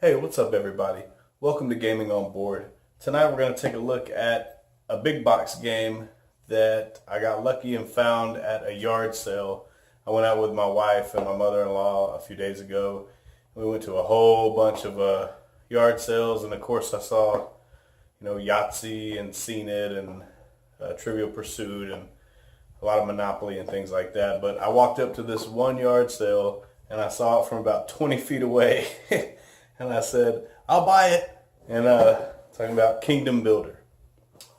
Hey, what's up everybody? Welcome to Gaming on Board. Tonight we're going to take a look at a big box game that I got lucky and found at a yard sale. I went out with my wife and my mother-in-law a few days ago. We went to a whole bunch of yard sales, and of course I saw, Yahtzee and Seen It and Trivial Pursuit and a lot of Monopoly and things like that. But I walked up to this one yard sale and I saw it from about 20 feet away. And I said, I'll buy it. And talking about Kingdom Builder.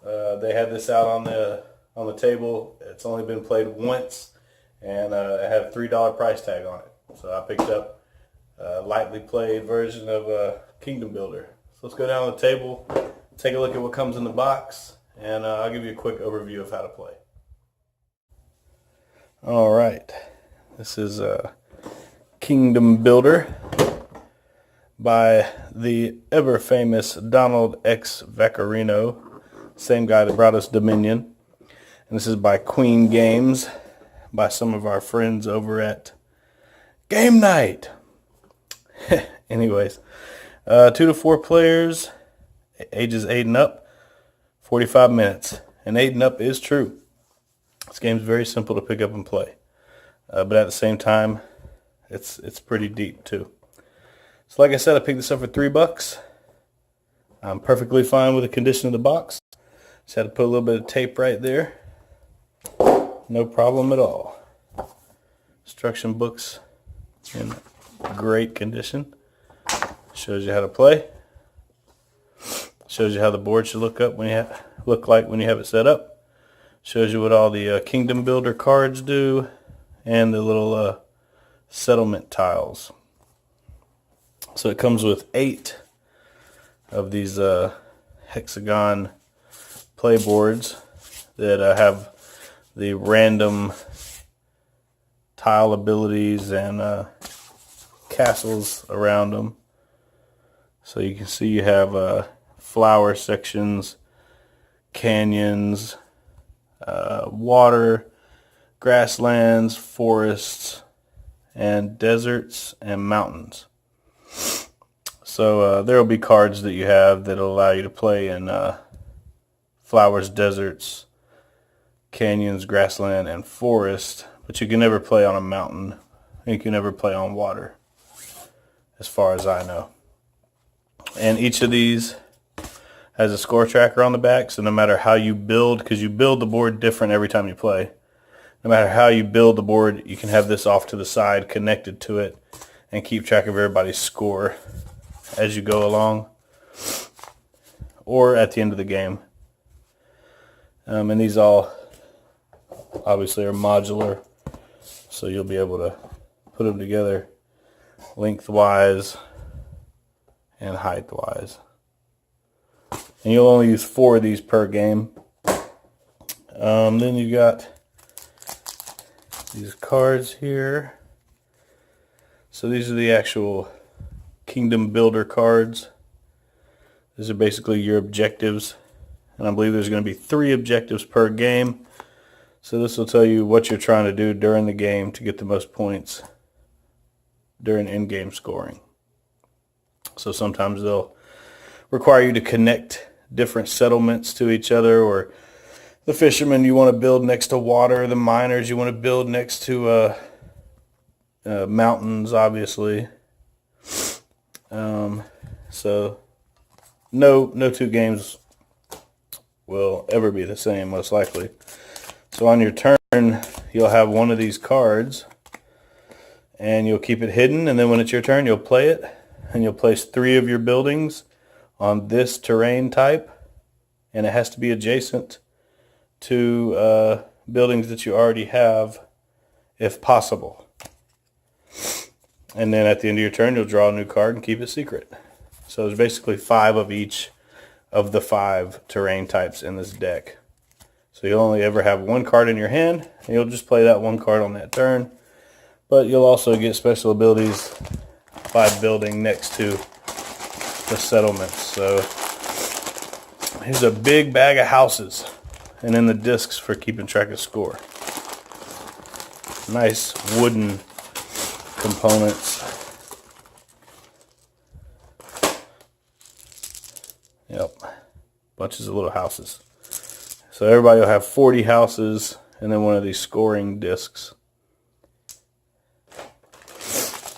They had this out on the table. It's only been played once, and it had a $3 price tag on it. So I picked up a lightly played version of Kingdom Builder. So let's go down the table, take a look at what comes in the box, and I'll give you a quick overview of how to play. All right, this is Kingdom Builder by the ever-famous Donald X. Vaccarino, same guy that brought us Dominion. And this is by Queen Games, by some of our friends over at Game Night. Anyways, 2 to 4 players, ages 8 and up, 45 minutes. And 8 and up is true. This game's very simple to pick up and play. But at the same time, it's pretty deep too. So like I said, I picked this up for $3. I'm perfectly fine with the condition of the box. Just had to put a little bit of tape right there. No problem at all. Instruction books in great condition. Shows you how to play. Shows you how the board should look like when you have it set up. Shows you what all the Kingdom Builder cards do, and the little settlement tiles. So it comes with 8 of these hexagon play boards that have the random tile abilities and castles around them. So you can see you have flower sections, canyons, water, grasslands, forests, and deserts and mountains. So there will be cards that you have that will allow you to play in flowers, deserts, canyons, grassland, and forest, but you can never play on a mountain. And you can never play on water, as far as I know. And each of these has a score tracker on the back, so no matter how you build, because you build the board different every time you play, no matter how you build the board, you can have this off to the side connected to it and keep track of everybody's score as you go along or at the end of the game. And these all obviously are modular, so you'll be able to put them together lengthwise and height-wise. And you'll only use 4 of these per game. Then you got these cards here. So these are the actual Kingdom Builder cards. These are basically your objectives. And I believe there's going to be 3 objectives per game. So this will tell you what you're trying to do during the game to get the most points during in-game scoring. So sometimes they'll require you to connect different settlements to each other, or the fishermen you want to build next to water, the miners you want to build next to mountains, obviously. So no 2 games will ever be the same, most likely. So on your turn, you'll have one of these cards, and you'll keep it hidden, and then when it's your turn, you'll play it, and you'll place 3 of your buildings on this terrain type, and it has to be adjacent to buildings that you already have, if possible. And then at the end of your turn, you'll draw a new card and keep it secret. So there's basically 5 of each of the 5 terrain types in this deck. So you'll only ever have 1 card in your hand, and you'll just play that 1 card on that turn. But you'll also get special abilities by building next to the settlements. So here's a big bag of houses, and then the discs for keeping track of score. Nice wooden components. bunches of little houses. So everybody will have 40 houses and then one of these scoring discs.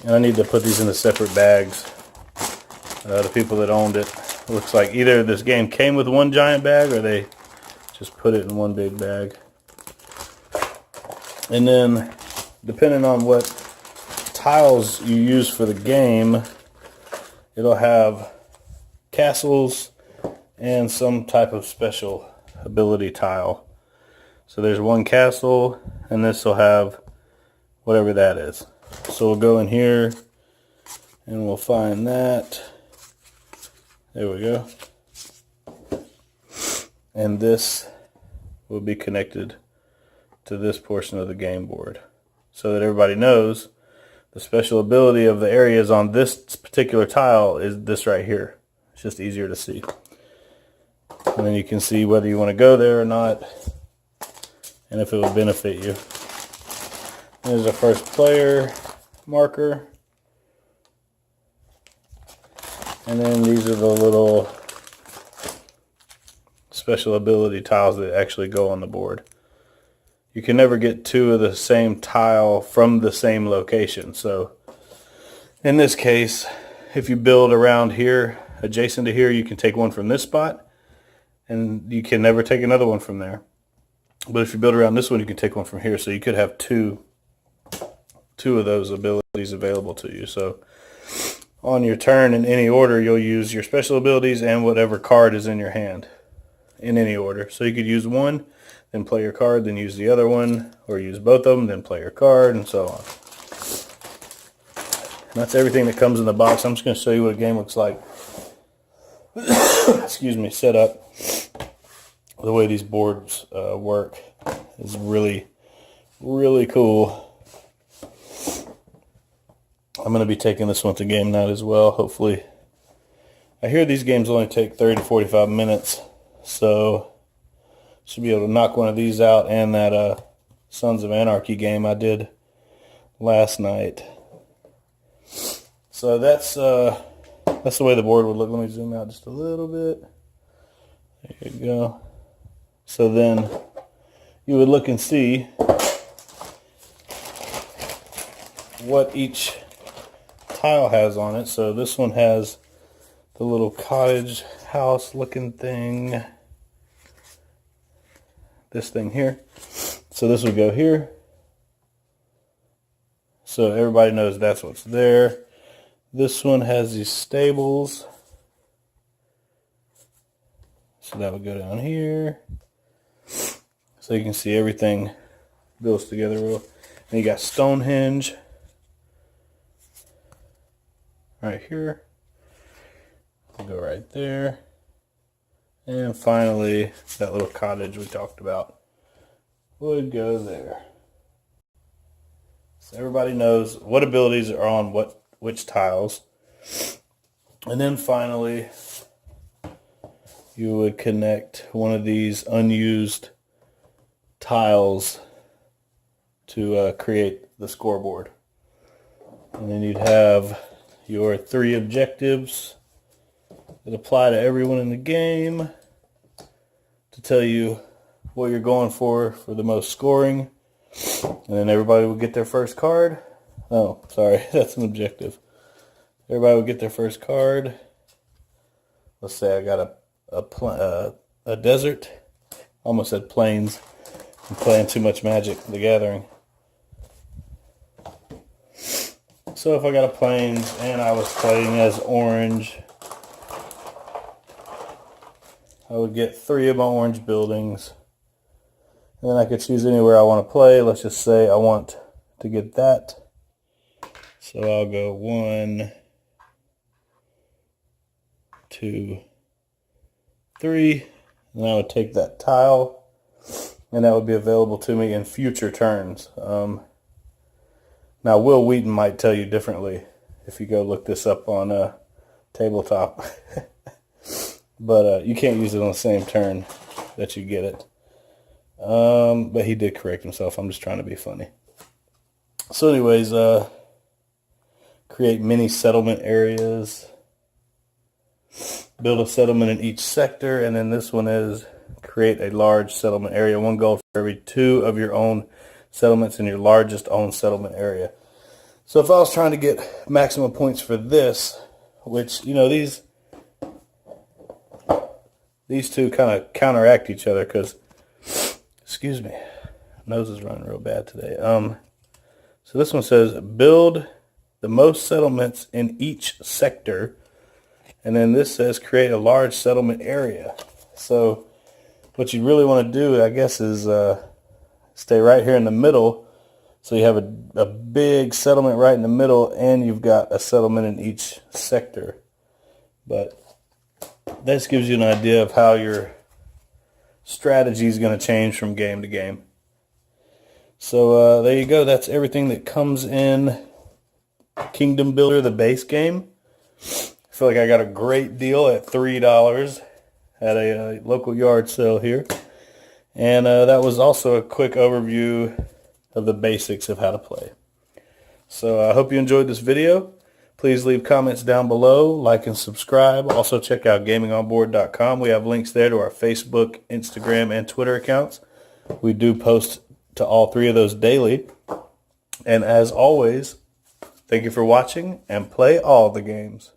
And I need to put these into separate bags. The people that owned it, looks like either this game came with one giant bag or they just put it in one big bag. And then, depending on what tiles you use for the game, it'll have castles and some type of special ability tile. So there's one castle, and this will have whatever that is. So we'll go in here and we'll find that. There we go. And this will be connected to this portion of the game board so that everybody knows the special ability of the areas on this particular tile is this right here. It's just easier to see. And then you can see whether you want to go there or not and if it will benefit you. There's our first player marker. And then these are the little special ability tiles that actually go on the board. You can never get two of the same tile from the same location. So in this case, if you build around here, adjacent to here, you can take one from this spot and you can never take another one from there. But if you build around this one, you can take one from here. So you could have two of those abilities available to you. So on your turn, in any order, you'll use your special abilities and whatever card is in your hand in any order. So you could use one, then play your card, then use the other one, or use both of them, then play your card, and so on. And that's everything that comes in the box. I'm just going to show you what a game looks like. Excuse me, set up. The way these boards work is really, really cool. I'm going to be taking this one to game night as well, hopefully. I hear these games only take 30 to 45 minutes, so should be able to knock one of these out and that Sons of Anarchy game I did last night. So that's the way the board would look. Let me zoom out just a little bit. There you go. So then you would look and see what each tile has on it. So this one has the little cottage house looking thing. This thing here. So this would go here. So everybody knows that's what's there. This one has these stables. So that would go down here. So you can see everything goes together real. And you got Stonehenge right here. We'll go right there. And finally, that little cottage we talked about would go there. So everybody knows what abilities are on which tiles. And then finally, you would connect one of these unused tiles to create the scoreboard. And then you'd have your 3 objectives that apply to everyone in the game to tell you what you're going for the most scoring. And then everybody would get their first card. Oh, sorry, that's an objective. Everybody would get their first card. Let's say I got a desert. Almost said plains. I'm playing too much Magic the Gathering. So if I got a plains and I was playing as orange, I would get 3 of my orange buildings. And then I could choose anywhere I want to play. Let's just say I want to get that. So I'll go 1, 2, 3. And I would take that tile. And that would be available to me in future turns. Now, Will Wheaton might tell you differently if you go look this up on tabletop. But you can't use it on the same turn that you get it. But he did correct himself. I'm just trying to be funny. So anyways, create mini settlement areas. build a settlement in each sector, and then this one is create a large settlement area. 1 gold for every 2 of your own settlements in your largest owned settlement area. So if I was trying to get maximum points for this, which, you know, these two kind of counteract each other because, excuse me, nose is running real bad today. So this one says build the most settlements in each sector, and then this says create a large settlement area. So what you really want to do, I guess, is stay right here in the middle, so you have a big settlement right in the middle, and you've got a settlement in each sector. But this gives you an idea of how your strategy is going to change from game to game. So there you go. That's everything that comes in Kingdom Builder, the base game. I feel like I got a great deal at $3 at a local yard sale here. And that was also a quick overview of the basics of how to play. So I hope you enjoyed this video. Please leave comments down below, like and subscribe. Also check out gamingonboard.com. We have links there to our Facebook, Instagram, and Twitter accounts. We do post to all 3 of those daily. And as always, thank you for watching, and play all the games.